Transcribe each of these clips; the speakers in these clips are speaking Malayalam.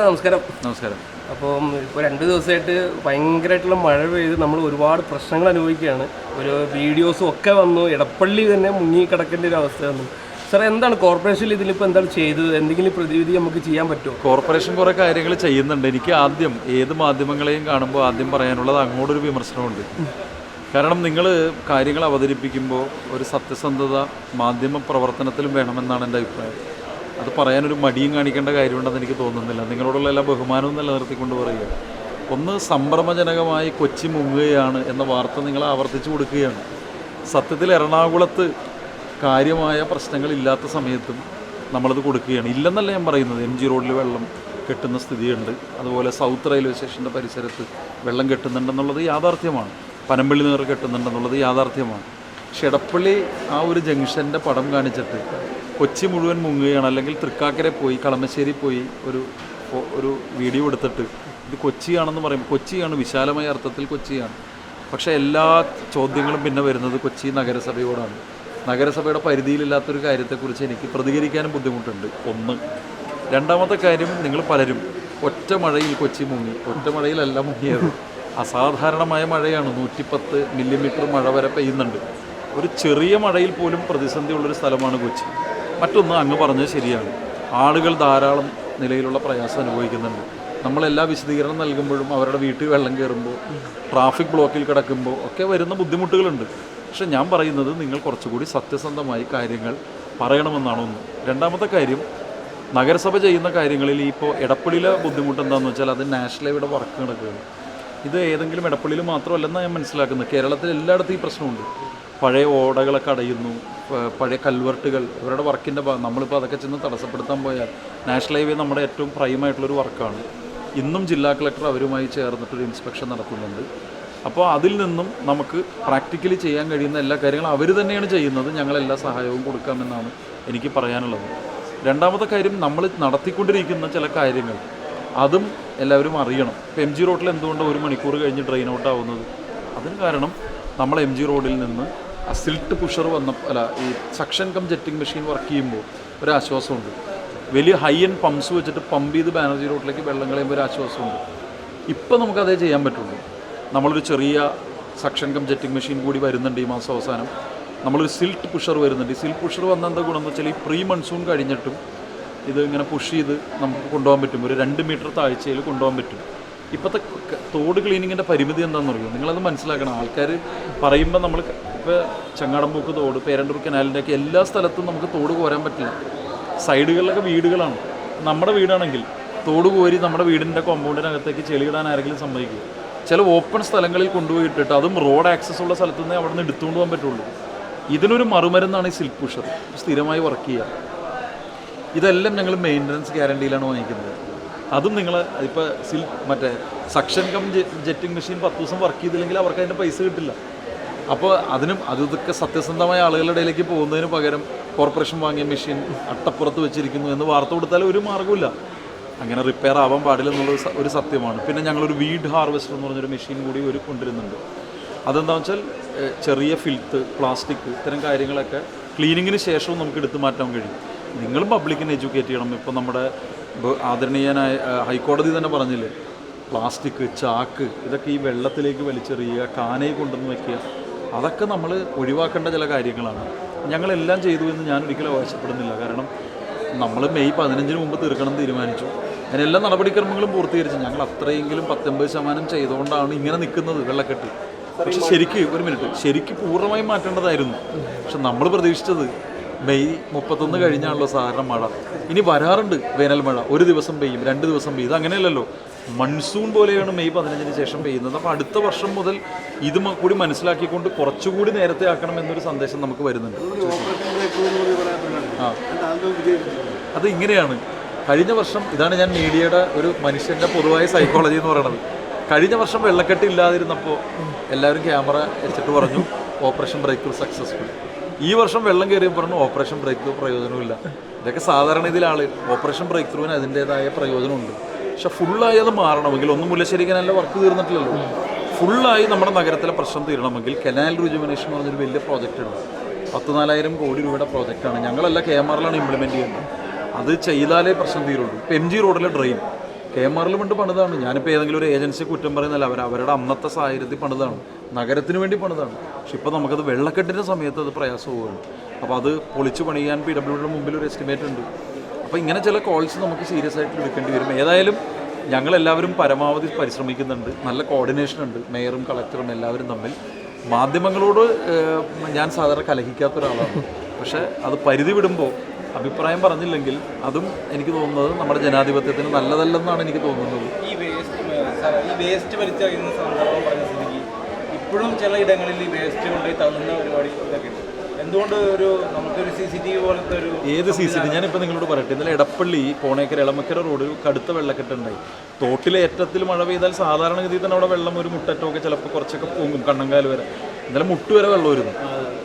നമസ്കാരം. നമസ്കാരം. അപ്പം ഇപ്പോൾ 2 ദിവസമായിട്ട് ഭയങ്കരമായിട്ടുള്ള മഴ പെയ്ത് നമ്മൾ ഒരുപാട് പ്രശ്നങ്ങൾ അനുഭവിക്കുകയാണ്. ഒരു വീഡിയോസും ഒക്കെ വന്നു. എടപ്പള്ളി തന്നെ മുങ്ങി കിടക്കേണ്ട ഒരു അവസ്ഥ വന്നു. സാർ, എന്താണ് കോർപ്പറേഷനിൽ ഇതിലിപ്പോൾ എന്താണ് ചെയ്തത്? എന്തെങ്കിലും പ്രതിവിധി നമുക്ക് ചെയ്യാൻ പറ്റുമോ? കോർപ്പറേഷൻ കുറേ കാര്യങ്ങൾ ചെയ്യുന്നുണ്ട്. എനിക്ക് ആദ്യം ഏത് മാധ്യമങ്ങളെയും കാണുമ്പോൾ ആദ്യം പറയാനുള്ളത് അങ്ങോട്ടൊരു വിമർശനമുണ്ട്. കാരണം നിങ്ങൾ കാര്യങ്ങൾ അവതരിപ്പിക്കുമ്പോൾ ഒരു സത്യസന്ധത മാധ്യമ പ്രവർത്തനത്തിലും വേണമെന്നാണ് എൻ്റെ അഭിപ്രായം. അത് പറയാനൊരു മടിയും കാണിക്കേണ്ട കാര്യമുണ്ടെന്ന് എനിക്ക് തോന്നുന്നില്ല. നിങ്ങളോടുള്ള എല്ലാ ബഹുമാനവും നിലനിർത്തിക്കൊണ്ട് പറയുക. ഒന്ന്, സംഭ്രമജനകമായി കൊച്ചി മുങ്ങുകയാണ് എന്ന വാർത്ത നിങ്ങൾ ആവർത്തിച്ചു കൊടുക്കുകയാണ്. സത്യത്തിൽ എറണാകുളത്ത് കാര്യമായ പ്രശ്നങ്ങളില്ലാത്ത സമയത്തും നമ്മളത് കൊടുക്കുകയാണ്. ഇല്ലെന്നല്ല ഞാൻ പറയുന്നത്. MG റോഡിൽ വെള്ളം കെട്ടുന്ന സ്ഥിതിയുണ്ട്. അതുപോലെ സൗത്ത് റെയിൽവേ സ്റ്റേഷൻ്റെ പരിസരത്ത് വെള്ളം കെട്ടുന്നുണ്ടെന്നുള്ളത് യാഥാർത്ഥ്യമാണ്. പനമ്പള്ളി നേർ കെട്ടുന്നുണ്ടെന്നുള്ളത് യാഥാർത്ഥ്യമാണ്. പക്ഷെ എടപ്പള്ളി ആ ഒരു ജംഗ്ഷൻ്റെ പടം കാണിച്ചിട്ട് കൊച്ചി മുഴുവൻ മുങ്ങുകയാണ്, അല്ലെങ്കിൽ തൃക്കാക്കരെ പോയി കളമശ്ശേരി പോയി ഒരു വീഡിയോ എടുത്തിട്ട് ഇത് കൊച്ചിയാണെന്ന് പറയുമ്പോൾ കൊച്ചിയാണ്, വിശാലമായ അർത്ഥത്തിൽ കൊച്ചിയാണ്. പക്ഷേ എല്ലാ ചോദ്യങ്ങളും പിന്നെ വരുന്നത് കൊച്ചി നഗരസഭയോടാണ്. നഗരസഭയുടെ പരിധിയിലില്ലാത്തൊരു കാര്യത്തെക്കുറിച്ച് എനിക്ക് പ്രതികരിക്കാനും ബുദ്ധിമുട്ടുണ്ട്. ഒന്ന്. രണ്ടാമത്തെ കാര്യം, നിങ്ങൾ പലരും ഒറ്റ മഴയിൽ കൊച്ചി മുങ്ങി. ഒറ്റ മഴയിലല്ല മുങ്ങിയത്, അസാധാരണമായ മഴയാണ്. 110 മില്ലിമീറ്റർ മഴ വരെ പെയ്യുന്നുണ്ട്. ഒരു ചെറിയ മഴയിൽ പോലും പ്രതിസന്ധിയുള്ളൊരു സ്ഥലമാണ് കൊച്ചി. മറ്റൊന്ന്, അങ്ങ് പറഞ്ഞത് ശരിയാണ്, ആളുകൾ ധാരാളം നിലയിലുള്ള പ്രയാസം അനുഭവിക്കുന്നുണ്ട്. നമ്മളെല്ലാ വിശദീകരണം നൽകുമ്പോഴും അവരുടെ വീട്ടിൽ വെള്ളം കയറുമ്പോൾ, ട്രാഫിക് ബ്ലോക്കിൽ കിടക്കുമ്പോൾ ഒക്കെ വരുന്ന ബുദ്ധിമുട്ടുകളുണ്ട്. പക്ഷെ ഞാൻ പറയുന്നത്, നിങ്ങൾ കുറച്ചുകൂടി സത്യസന്ധമായി കാര്യങ്ങൾ പറയണമെന്നാണ് ഒന്ന്. രണ്ടാമത്തെ കാര്യം, നഗരസഭ ചെയ്യുന്ന കാര്യങ്ങളിൽ ഇപ്പോൾ എടപ്പള്ളിയിലെ ബുദ്ധിമുട്ട് എന്താണെന്ന് വെച്ചാൽ അത് നാഷണൽ ഹൈവേയുടെ വർക്ക് നടക്കുകയാണ്. ഇത് ഏതെങ്കിലും എടപ്പള്ളിയിൽ മാത്രമല്ലെന്നാണ് ഞാൻ മനസ്സിലാക്കുന്നത്. കേരളത്തിൽ എല്ലായിടത്തും ഈ പ്രശ്നമുണ്ട്. പഴയ ഓടകളൊക്കെ അടയുന്നു, പഴയ കൽവർട്ടുകൾ, ഇവരുടെ വർക്കിൻ്റെ നമ്മളിപ്പോൾ അതൊക്കെ ചെന്ന് തടസ്സപ്പെടുത്താൻ പോയാൽ, നാഷണൽ ഹൈവേ നമ്മുടെ ഏറ്റവും പ്രൈമായിട്ടുള്ളൊരു വർക്കാണ്. ഇന്നും ജില്ലാ കളക്ടർ അവരുമായി ചേർന്നിട്ടൊരു ഇൻസ്പെക്ഷൻ നടത്തുന്നുണ്ട്. അപ്പോൾ അതിൽ നിന്നും നമുക്ക് പ്രാക്ടിക്കലി ചെയ്യാൻ കഴിയുന്ന എല്ലാ കാര്യങ്ങളും അവർ തന്നെയാണ് ചെയ്യുന്നത്. ഞങ്ങളെല്ലാ സഹായവും കൊടുക്കാമെന്നാണ് എനിക്ക് പറയാനുള്ളത്. രണ്ടാമത്തെ കാര്യം, നമ്മൾ നടത്തിക്കൊണ്ടിരിക്കുന്ന ചില കാര്യങ്ങൾ അതും എല്ലാവരും അറിയണം. ഇപ്പോൾ MG റോഡിൽ എന്തുകൊണ്ട് 1 മണിക്കൂർ കഴിഞ്ഞ് ഡ്രെയിൻ ഔട്ട് ആവുന്നത്? അതിന് കാരണം നമ്മൾ MG റോഡിൽ നിന്ന് ആ സിൽട്ട് പുഷർ ഈ suction cum jetting machine work ചെയ്യുമ്പോൾ ഒരാശ്വാസമുണ്ട്. വലിയ ഹൈ എൻഡ് പമ്പ്സ് വെച്ചിട്ട് പമ്പ് ചെയ്ത് ബാനർജി റോഡിലേക്ക് വെള്ളം കളയുമ്പോൾ ഒരു ആശ്വാസമുണ്ട്. ഇപ്പം നമുക്കതേ ചെയ്യാൻ പറ്റുള്ളൂ. നമ്മളൊരു ചെറിയ സക്ഷൻ കം ജെറ്റിംഗ് മെഷീൻ കൂടി വരുന്നുണ്ട് ഈ മാസം അവസാനം. നമ്മളൊരു സിൽട്ട് പുഷർ വരുന്നുണ്ട്. ഈ സിൽട്ട് പുഷർ വന്ന എന്താ ഗുണമെന്ന് വെച്ചാൽ, ഈ പ്രീ മൺസൂൺ കഴിഞ്ഞിട്ടും ഇത് ഇങ്ങനെ പുഷ് ചെയ്ത് നമുക്ക് കൊണ്ടുപോകാൻ പറ്റും. ഒരു 2 മീറ്റർ താഴ്ചയിൽ കൊണ്ടുപോകാൻ പറ്റും. ഇപ്പോഴത്തെ തോട് ക്ലീനിങ്ങിൻ്റെ പരിമിതി എന്താണെന്ന് അറിയുമോ? നിങ്ങളത് മനസ്സിലാക്കണം. ആൾക്കാർ പറയുമ്പോൾ നമ്മൾ ഇപ്പോൾ ചങ്ങാടംപൂക്ക് തോട്, പേരണ്ടൂർ കനാലിൻ്റെ ഒക്കെ എല്ലാ സ്ഥലത്തും നമുക്ക് തോട് കോരാൻ പറ്റില്ല. സൈഡുകളിലൊക്കെ വീടുകളാണ്. നമ്മുടെ വീടാണെങ്കിൽ തോട് കോരി നമ്മുടെ വീടിൻ്റെ കോമ്പൗണ്ടിനകത്തേക്ക് ചെളിയിടാൻ ആരെങ്കിലും സമ്മതിക്കുക? ചില ഓപ്പൺ സ്ഥലങ്ങളിൽ കൊണ്ടുപോയി ഇട്ടിട്ട്, അതും റോഡ് ആക്സസ് ഉള്ള സ്ഥലത്തു നിന്ന് അവിടെ നിന്ന് എടുത്തുകൊണ്ട് പോകാൻ പറ്റുള്ളൂ. ഇതിനൊരു മറുമരുന്നാണ് ഈ സിൽക്ക് പുഷർ. സ്ഥിരമായി വർക്ക് ചെയ്യുക. ഇതെല്ലാം ഞങ്ങൾ മെയിൻ്റനൻസ് ഗ്യാരണ്ടിയിലാണ് വാങ്ങിക്കുന്നത്. അതും നിങ്ങൾ ഇപ്പോൾ മറ്റേ സക്ഷൻ കം ജെറ്റിംഗ് മെഷീൻ 10 ദിവസം വർക്ക് ചെയ്തില്ലെങ്കിൽ അവർക്ക് അതിൻ്റെ പൈസ കിട്ടില്ല. അപ്പോൾ അതൊക്കെ സത്യസന്ധമായ ആളുകളുടെ ഇടയിലേക്ക് പോകുന്നതിന് പകരം കോർപ്പറേഷൻ വാങ്ങിയ മെഷീൻ അട്ടപ്പുറത്ത് വെച്ചിരിക്കുന്നു എന്ന് വാർത്ത കൊടുത്താൽ ഒരു മാർഗ്ഗമില്ല. അങ്ങനെ റിപ്പയർ ആവാൻ പാടില്ല എന്നുള്ളത് ഒരു സത്യമാണ്. പിന്നെ ഞങ്ങളൊരു വീഡ് ഹാർവെസ്റ്റർ എന്ന് പറഞ്ഞൊരു മെഷീൻ കൂടി കൊണ്ടുവരുന്നുണ്ട്. അതെന്താണെന്ന് വെച്ചാൽ, ചെറിയ ഫിൽത്ത്, പ്ലാസ്റ്റിക്, ഇത്തരം കാര്യങ്ങളൊക്കെ ക്ലീനിങ്ങിന് ശേഷവും നമുക്ക് എടുത്തു മാറ്റാൻ കഴിയും. നിങ്ങളും പബ്ലിക്കിനെ എഡ്യൂക്കേറ്റ് ചെയ്യണം. ഇപ്പോൾ നമ്മുടെ ആദരണീയനായ ഹൈക്കോടതി തന്നെ പറഞ്ഞില്ലേ, പ്ലാസ്റ്റിക്, ചാക്ക് ഇതൊക്കെ ഈ വെള്ളത്തിലേക്ക് വലിച്ചെറിയുക, കാനയിൽ കൊണ്ടുവന്ന് വയ്ക്കുക, അതൊക്കെ നമ്മൾ ഒഴിവാക്കേണ്ട ചില കാര്യങ്ങളാണ്. ഞങ്ങളെല്ലാം ചെയ്തു എന്ന് ഞാൻ ഒരിക്കലും അവകാശപ്പെടുന്നില്ല. കാരണം നമ്മൾ മെയ് 15 മുമ്പ് തീർക്കണം തീരുമാനിച്ചു. അതിനെല്ലാ നടപടിക്രമങ്ങളും പൂർത്തീകരിച്ചു. ഞങ്ങൾ അത്രയെങ്കിലും 80% ചെയ്തുകൊണ്ടാണ് ഇങ്ങനെ നിൽക്കുന്നത് വെള്ളക്കെട്ട്. പക്ഷെ ശരിക്ക് പൂർണ്ണമായും മാറ്റേണ്ടതായിരുന്നു. പക്ഷെ നമ്മൾ പ്രതീക്ഷിച്ചത് മെയ് 31 കഴിഞ്ഞാണല്ലോ സാധാരണ മഴ. ഇനി വരാറുണ്ട് വേനൽ മഴ, 1 ദിവസം പെയ്യും, 2 ദിവസം പെയ്യും. ഇത് അങ്ങനെയല്ലല്ലോ, മൺസൂൺ പോലെയാണ് മെയ് 15 ശേഷം പെയ്യുന്നത്. അപ്പോൾ അടുത്ത വർഷം മുതൽ ഇത് കൂടി മനസ്സിലാക്കിക്കൊണ്ട് കുറച്ചുകൂടി നേരത്തെ ആക്കണം എന്നൊരു സന്ദേശം നമുക്ക് വരുന്നുണ്ട്. അത് ഇങ്ങനെയാണ്. കഴിഞ്ഞ വർഷം, ഇതാണ് ഞാൻ മീഡിയയുടെ ഒരു മനുഷ്യൻ്റെ പൊതുവായ സൈക്കോളജി എന്ന് പറയുന്നത്. കഴിഞ്ഞ വർഷം വെള്ളക്കെട്ട് ഇല്ലാതിരുന്നപ്പോൾ എല്ലാവരും ക്യാമറ വെച്ചിട്ട് പറഞ്ഞു ഓപ്പറേഷൻ ബ്രേക്ക് ത്രൂ സക്സസ്ഫുൾ. ഈ വർഷം വെള്ളം കയറിയപ്പോൾ പറഞ്ഞു ഓപ്പറേഷൻ ബ്രേക്ക് ത്രൂ പ്രയോജനമില്ല. ഇതൊക്കെ സാധാരണ ഇതിൽ ഓപ്പറേഷൻ ബ്രേക്ക് ത്രൂവിന് അതിൻ്റേതായ പ്രയോജനമുണ്ട്. പക്ഷെ ഫുള്ളായി അത് മാറണമെങ്കിൽ, ഒന്നും മുല്ലശ്ശേരി കനാലിലെ വർക്ക് തീർന്നിട്ടില്ലല്ലോ, ഫുള്ളായി നമ്മുടെ നഗരത്തിലെ പ്രശ്നം തീരണമെങ്കിൽ കനാൽ റിജുവനേഷൻ എന്ന് പറഞ്ഞൊരു വലിയ പ്രോജക്റ്റ് ഉണ്ട്. 14,000 കോടി രൂപയുടെ പ്രോജക്റ്റാണ്. ഞങ്ങളെല്ലാം KMRലാണ് ഇംപ്ലിമെൻറ്റ് ചെയ്യുന്നത്. അത് ചെയ്താലേ പ്രശ്നം തീരുള്ളൂ. ഇപ്പോൾ MG റോഡിലെ ഡ്രെയിൻ KMR കൊണ്ട് പണിതാണ്. ഞാനിപ്പോൾ ഏതെങ്കിലും ഒരു ഏജൻസി കുറ്റം പറയുന്നില്ല, അവരുടെ അന്നത്തെ സാഹചര്യത്തിൽ പണിതാണ്, നഗരത്തിന് വേണ്ടി പണിതാണ്. പക്ഷെ ഇപ്പോൾ നമുക്കത് വെള്ളക്കെട്ടിൻ്റെ സമയത്ത് അത് പ്രയാസമാവുകയാണ്. അപ്പോൾ അത് പൊളിച്ച് പണിയാൻ PWDയുടെ മുമ്പിൽ ഒരു എസ്റ്റിമേറ്റ് ഉണ്ട്. അപ്പോൾ ഇങ്ങനെ ചില കോൾസ് നമുക്ക് സീരിയസ് ആയിട്ട് എടുക്കേണ്ടി വരും. ഏതായാലും ഞങ്ങളെല്ലാവരും പരമാവധി പരിശ്രമിക്കുന്നുണ്ട്. നല്ല കോർഡിനേഷൻ ഉണ്ട് മേയറും കളക്ടറും എല്ലാവരും തമ്മിൽ. മാധ്യമങ്ങളോട് ഞാൻ സാധാരണ കലഹിക്കാത്ത ഒരാളാണ്. പക്ഷേ അത് പരിധി വിടുമ്പോൾ അഭിപ്രായം പറഞ്ഞില്ലെങ്കിൽ അതും എനിക്ക് തോന്നുന്നത് നമ്മുടെ ജനാധിപത്യത്തിന് നല്ലതല്ലെന്നാണ് എനിക്ക് തോന്നുന്നത്. ഈ വേസ്റ്റ് വലിച്ചെറിയുന്ന സന്ദർഭം പറഞ്ഞ സ്ഥിതിക്ക് ഇപ്പോഴും ചില ഇടങ്ങളിൽ ഈ വേസ്റ്റ് കൊണ്ടുപോയി തള്ളുന്ന പരിപാടി ഇതൊക്കെ ഉണ്ട്. എന്തുകൊണ്ട് നമുക്കൊരു CCTV പോലത്തെ ഒരു ഏത് CCTV? ഞാനിപ്പോൾ നിങ്ങളോട് പറയട്ടെ, ഇന്നലെ എടപ്പള്ളി പോണേക്കര എളമക്കര റോഡ് കടുത്ത വെള്ളക്കെട്ടുണ്ടായി. തോട്ടിലെ ഏറ്റത്തിൽ മഴ പെയ്താൽ സാധാരണഗതിയിൽ തന്നെ അവിടെ വെള്ളം ഒരു മുട്ടറ്റമൊക്കെ ചിലപ്പോൾ കുറച്ചൊക്കെ പൊങ്ങും, കണ്ണങ്കാല് വരെ. ഇന്നലെ മുട്ട് വരെ വെള്ളം വരുന്നു.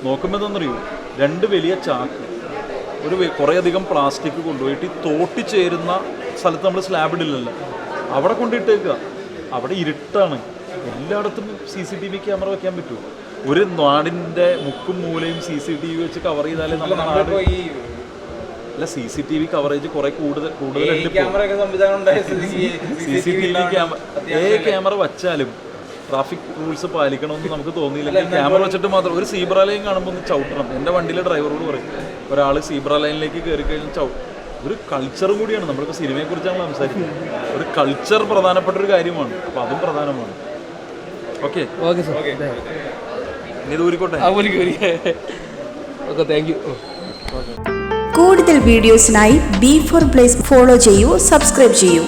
നോക്കുമ്പോൾ എന്താണെന്നറിയൂ, 2 വലിയ ചാക്ക് കുറേയധികം പ്ലാസ്റ്റിക് കൊണ്ടുപോയിട്ട് ഈ തോട്ടി ചേരുന്ന സ്ഥലത്ത് നമ്മൾ സ്ലാബ് ഇടില്ലല്ലോ, അവിടെ കൊണ്ടിട്ടേക്കുക. അവിടെ ഇരുട്ടാണ്. എല്ലായിടത്തും CCTV ക്യാമറ വെക്കാൻ പറ്റുമോ? ഒരു നാടിൻ്റെ മുക്കും മൂലയും CCTV വെച്ച് കവർ ചെയ്താലേ നമ്മുടെ നാട്. അല്ല, CCTV കവറേജ് കുറെ കൂടുതലുണ്ട്. ക്യാമറ വച്ചാലും ട്രാഫിക് റൂൾസ് പാലിക്കണമെന്ന് നമുക്ക് തോന്നിയില്ലെങ്കിൽ ക്യാമറ വെച്ചിട്ട് മാത്രം. ഒരു സീബ്ര ലൈൻ കാണുമ്പോൾ ഒന്ന് ചവിട്ടണം. എൻ്റെ വണ്ടിയിലെ ഡ്രൈവറോട് പറയും, ഒരാൾ സീബ്ര ലൈനിലേക്ക് കയറി കഴിഞ്ഞാൽ ഒരു കൾച്ചറും കൂടിയാണ്. നമ്മളിപ്പോൾ സിനിമയെക്കുറിച്ചാണ് സംസാരിക്കുന്നത്. ഒരു കൾച്ചർ പ്രധാനപ്പെട്ട ഒരു കാര്യമാണ്. അപ്പോൾ അതും പ്രധാനമാണ്. ഓക്കെ ഓക്കെ സാർ, ഇത് ഊരിക്കോട്ടെ. Okay, thank you. കൂടുതൽ വീഡിയോസിനായി B4 Blaze ഫോളോ ചെയ്യൂ, സബ്സ്ക്രൈബ് ചെയ്യൂ.